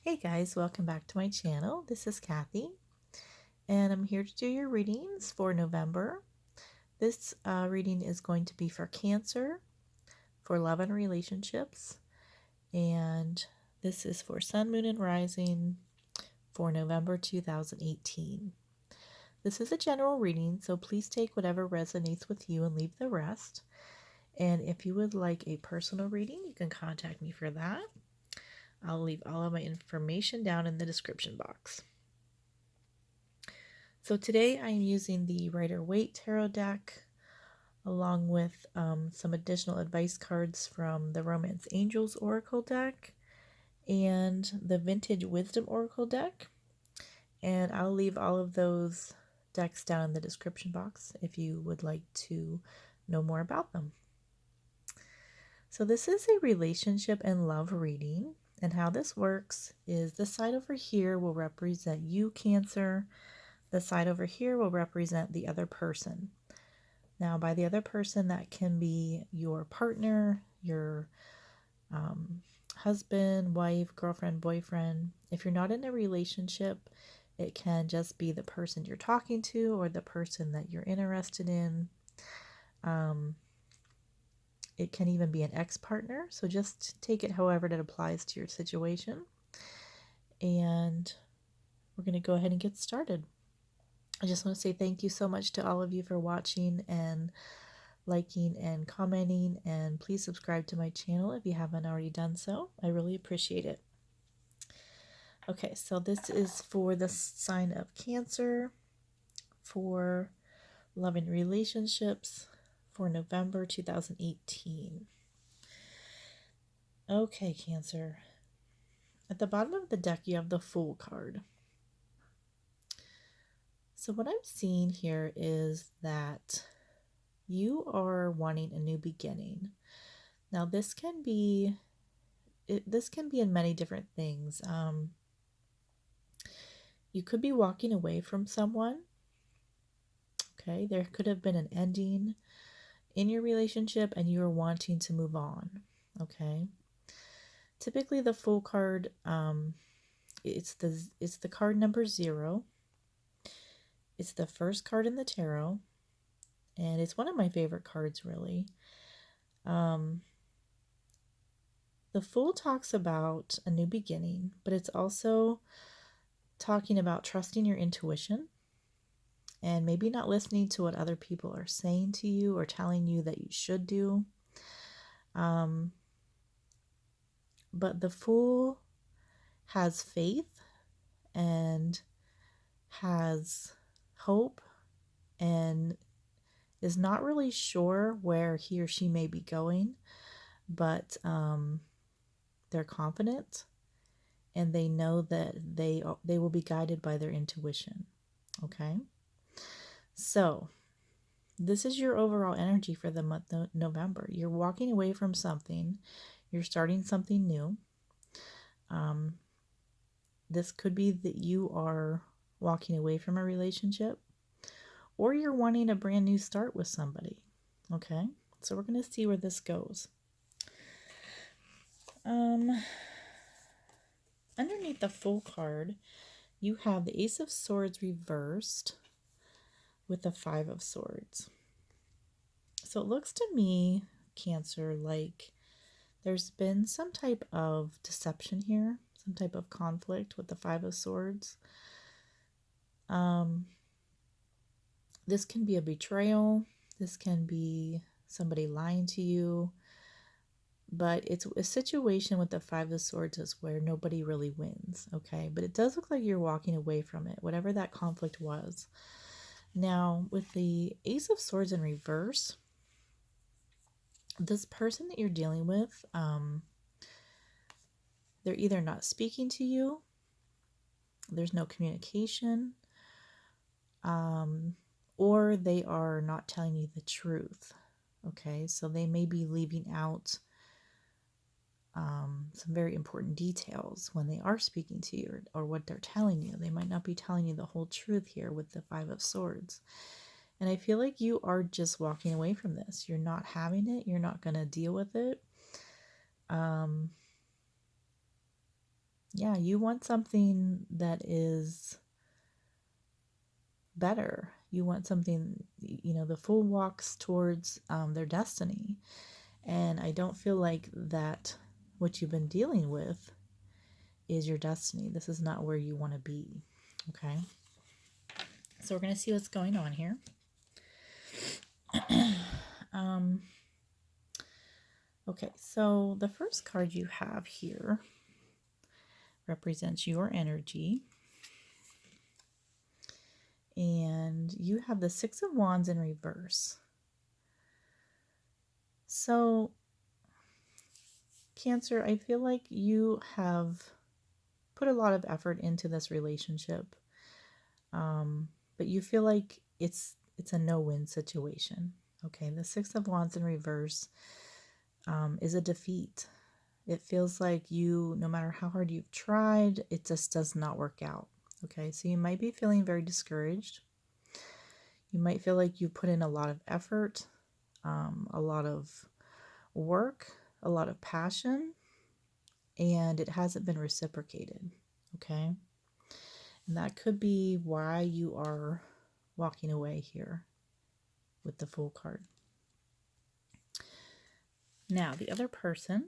Hey guys, welcome back to my channel. This is Kathy, and I'm here to do your readings for November. This reading is going to be for Cancer, for love and relationships, and this is for Sun, Moon, and Rising for November 2018. This is a general reading, so please take whatever resonates with you and leave the rest. And if you would like a personal reading, you can contact me for that. I'll leave all of my information down in the description box. So today I'm using the Rider-Waite Tarot deck along with some additional advice cards from the Romance Angels Oracle deck and the Vintage Wisdom Oracle deck. And I'll leave all of those decks down in the description box if you would like to know more about them. So this is a relationship and love reading, and how this works is this side over here will represent you, Cancer. The side over here will represent the other person. Now, by the other person, that can be your partner, your husband, wife, girlfriend, boyfriend. If you're not in a relationship, it can just be the person you're talking to or the person that you're interested in. It can even be an ex-partner, so just take it however it applies to your situation. And we're going to go ahead and get started. I just want to say thank you so much to all of you for watching and liking and commenting, and please subscribe to my channel if you haven't already done so. I really appreciate it. Okay, so this is for the sign of Cancer, for love and relationships for November 2018. Okay, Cancer. At the bottom of the deck, you have the Fool card. So what I'm seeing here is that you are wanting a new beginning. Now this can be in many different things. You could be walking away from someone. Okay, there could have been an ending in your relationship and you are wanting to move on. Okay, typically the Fool card, it's the card number 0. It's the first card in the tarot, and it's one of my favorite cards, really. The Fool talks about a new beginning, but it's also talking about trusting your intuition and maybe not listening to what other people are saying to you or telling you that you should do. But the Fool has faith and has hope and is not really sure where he or she may be going, but they're confident and they know that they will be guided by their intuition. Okay, so this is your overall energy for the month of November. You're walking away from something, you're starting something new. This could be that you are walking away from a relationship, or you're wanting a brand new start with somebody. Okay, so we're going to see where this goes. Underneath the Fool card, you have the Ace of Swords reversed with the Five of Swords. So it looks to me, Cancer, like there's been some type of deception here, some type of conflict with the Five of Swords. This can be a betrayal. This can be somebody lying to you. But it's a situation with the Five of Swords is where nobody really wins, okay? But it does look like you're walking away from it, whatever that conflict was. Now, with the Ace of Swords in reverse, this person that you're dealing with, they're either not speaking to you, there's no communication, or they are not telling you the truth, okay? So they may be leaving out some very important details when they are speaking to you, or what they're telling you. They might not be telling you the whole truth here with the Five of Swords. And I feel like you are just walking away from this. You're not having it. You're not going to deal with it. yeah, you want something that is better. You want something, the Fool walks towards their destiny. And I don't feel like that what you've been dealing with is your destiny. This is not where you want to be. Okay. So we're going to see what's going on here. Okay, so the first card you have here represents your energy. And you have the Six of Wands in reverse. So, Cancer, I feel like you have put a lot of effort into this relationship. But you feel like it's a no-win situation. Okay, the Six of Wands in reverse is a defeat. It feels like no matter how hard you've tried, it just does not work out. Okay, so you might be feeling very discouraged. You might feel like you put in a lot of effort, a lot of work, a lot of passion, and it hasn't been reciprocated. Okay, and that could be why you are walking away here with the Fool card. Now, the other person,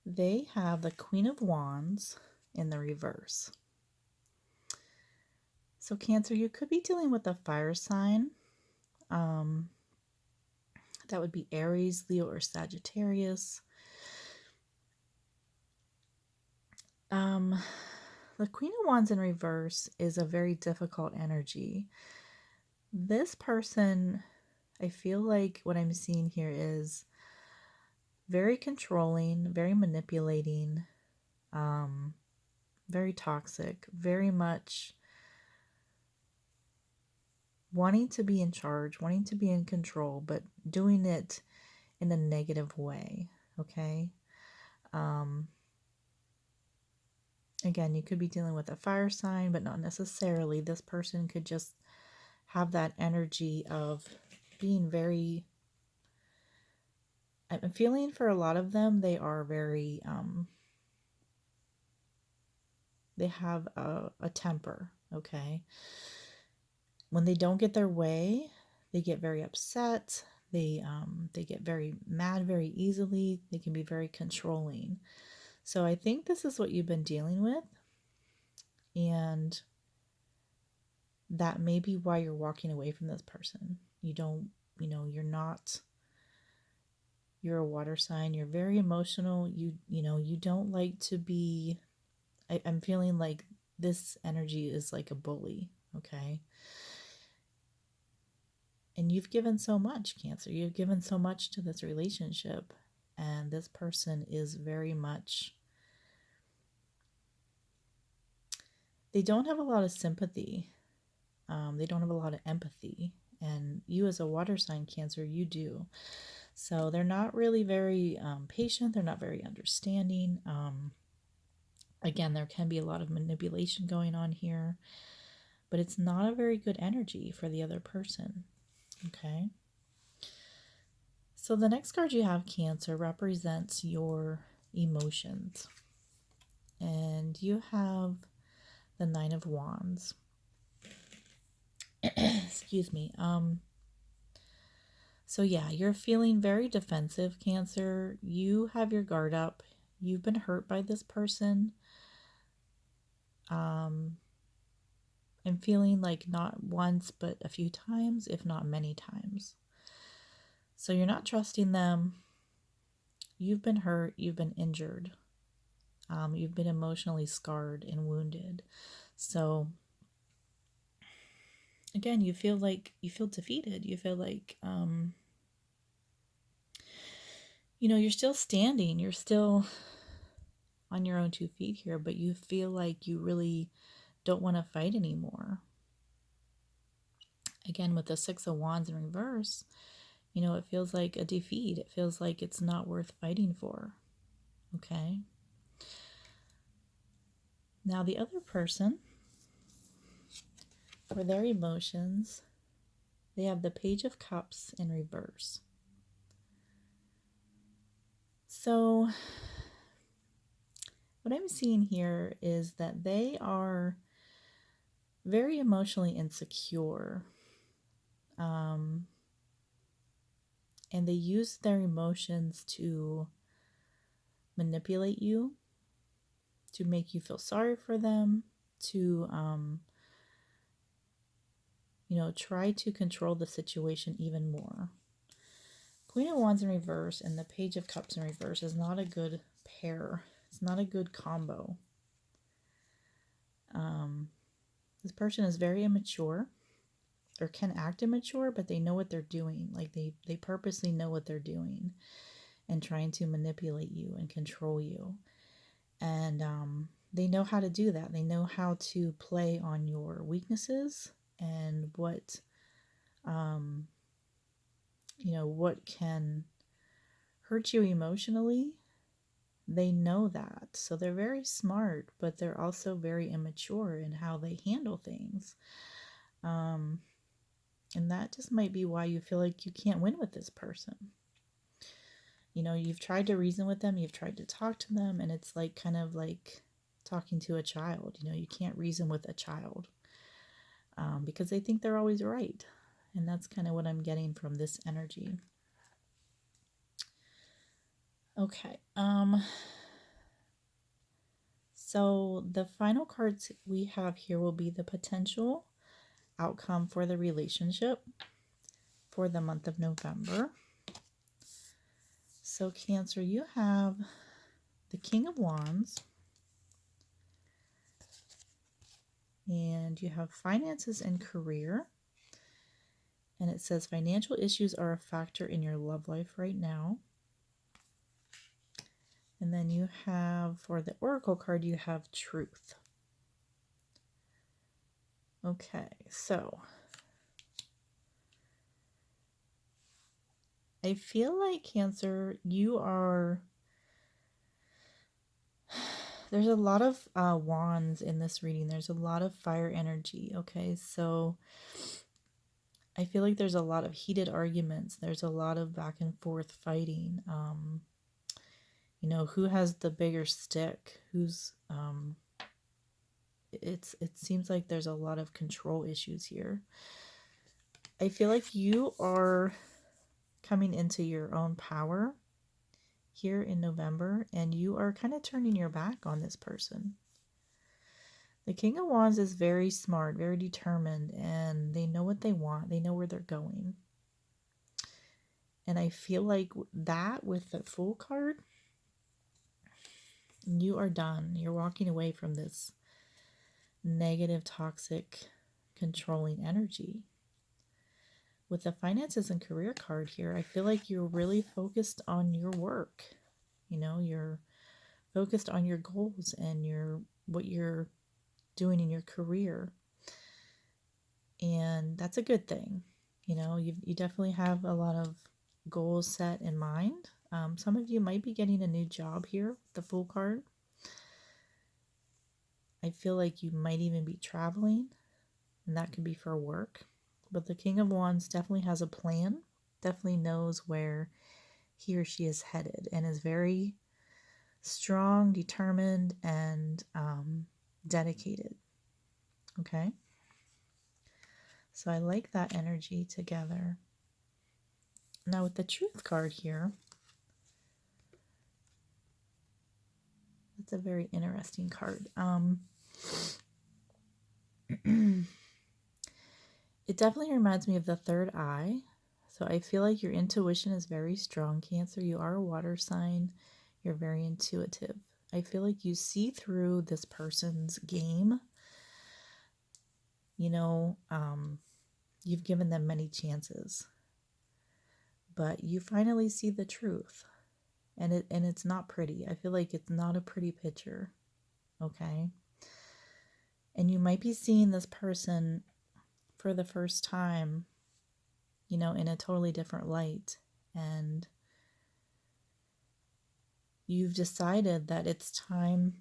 they have the Queen of Wands in the reverse. So, Cancer, you could be dealing with a fire sign. That would be Aries, Leo, or Sagittarius. The Queen of Wands in reverse is a very difficult energy. This person, I feel like what I'm seeing here is very controlling, very manipulating, very toxic, very much wanting to be in charge, wanting to be in control, but doing it in a negative way. Okay. Again, you could be dealing with a fire sign, but not necessarily. This person could just have that energy of being very, I'm feeling for a lot of them, they are very, they have a temper, okay? When they don't get their way, they get very upset. They get very mad very easily. They can be very controlling. So I think this is what you've been dealing with. And that may be why you're walking away from this person. You don't, you're a water sign. You're very emotional. You don't like to be, I'm feeling like this energy is like a bully, okay? And you've given so much, Cancer. You've given so much to this relationship. And this person is very much, they don't have a lot of sympathy. They don't have a lot of empathy. And you, as a water sign, Cancer, you do. So they're not really very patient. They're not very understanding. Again, there can be a lot of manipulation going on here. But it's not a very good energy for the other person. Okay. So the next card you have, Cancer, represents your emotions. And you have the Nine of Wands. Excuse me. So yeah, you're feeling very defensive, Cancer. You have your guard up. You've been hurt by this person. I'm feeling like not once, but a few times, if not many times. So you're not trusting them. You've been hurt. You've been injured. You've been emotionally scarred and wounded. So again, you feel defeated. You feel like, you're still standing. You're still on your own 2 feet here, but you feel like you really don't want to fight anymore. Again, with the Six of Wands in reverse, it feels like a defeat. It feels like it's not worth fighting for. Okay. Now, the other person, for their emotions, they have the Page of Cups in reverse. So, what I'm seeing here is that they are very emotionally insecure. And they use their emotions to manipulate you, to make you feel sorry for them, to, try to control the situation even more. Queen of Wands in reverse and the Page of Cups in reverse is not a good pair. It's not a good combo. This person is very immature or can act immature, but they know what they're doing. Like they purposely know what they're doing and trying to manipulate you and control you. And they know how to do that. They know how to play on your weaknesses and what what can hurt you emotionally. They know that. So they're very smart, but they're also very immature in how they handle things. And that just might be why you feel like you can't win with this person. You've tried to reason with them, you've tried to talk to them, and it's like kind of like talking to a child. You can't reason with a child because they think they're always right. And that's kind of what I'm getting from this energy. Okay. So the final cards we have here will be the potential outcome for the relationship for the month of November. So Cancer, you have the King of Wands, and you have finances and career. And it says financial issues are a factor in your love life right now. And then you have, for the Oracle card, you have Truth. Okay, so I feel like Cancer, there's a lot of wands in this reading. There's a lot of fire energy. Okay, so I feel like there's a lot of heated arguments. There's a lot of back and forth fighting. Who has the bigger stick? It seems like there's a lot of control issues here. I feel like you are coming into your own power here in November, and you are kind of turning your back on this person. The King of Wands is very smart, very determined, and they know what they want. They know where they're going. And I feel like that with the Fool card, you are done. You're walking away from this negative, toxic, controlling energy. With the finances and career card here, I feel like you're really focused on your work. You're focused on your goals and what you're doing in your career. And that's a good thing. You definitely have a lot of goals set in mind. Some of you might be getting a new job here with the Fool card. I feel like you might even be traveling, and that could be for work. But the King of Wands definitely has a plan, definitely knows where he or she is headed, and is very strong, determined, and dedicated. Okay? So I like that energy together. Now with the Truth card here, it's a very interesting card. It definitely reminds me of the third eye. So I feel like your intuition is very strong, Cancer. You are a water sign. You're very intuitive. I feel like you see through this person's game. You've given them many chances, but you finally see the truth, and it's not pretty. I feel like it's not a pretty picture. Okay. And you might be seeing this person for the first time, in a totally different light. And you've decided that it's time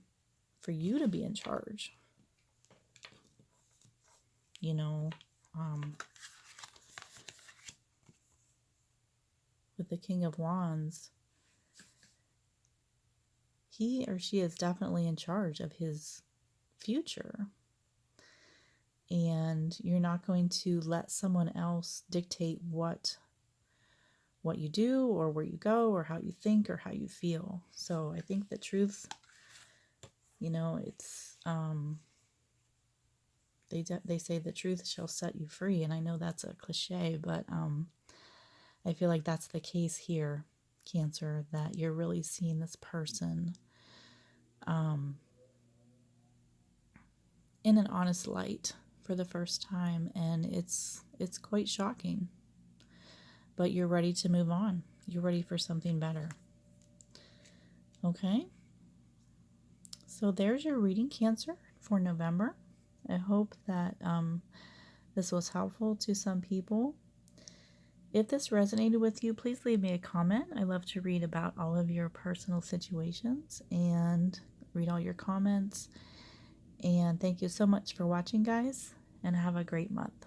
for you to be in charge. With the King of Wands, he or she is definitely in charge of his future. And you're not going to let someone else dictate what you do or where you go or how you think or how you feel. So I think the truth, it's they say the truth shall set you free, and I know that's a cliche, but I feel like that's the case here, Cancer, that you're really seeing this person in an honest light for the first time, and it's quite shocking. But you're ready to move on. You're ready for something better. Okay? So there's your reading, Cancer, for November. I hope that this was helpful to some people. If this resonated with you, please leave me a comment. I love to read about all of your personal situations and read all your comments. And thank you so much for watching, guys, and have a great month.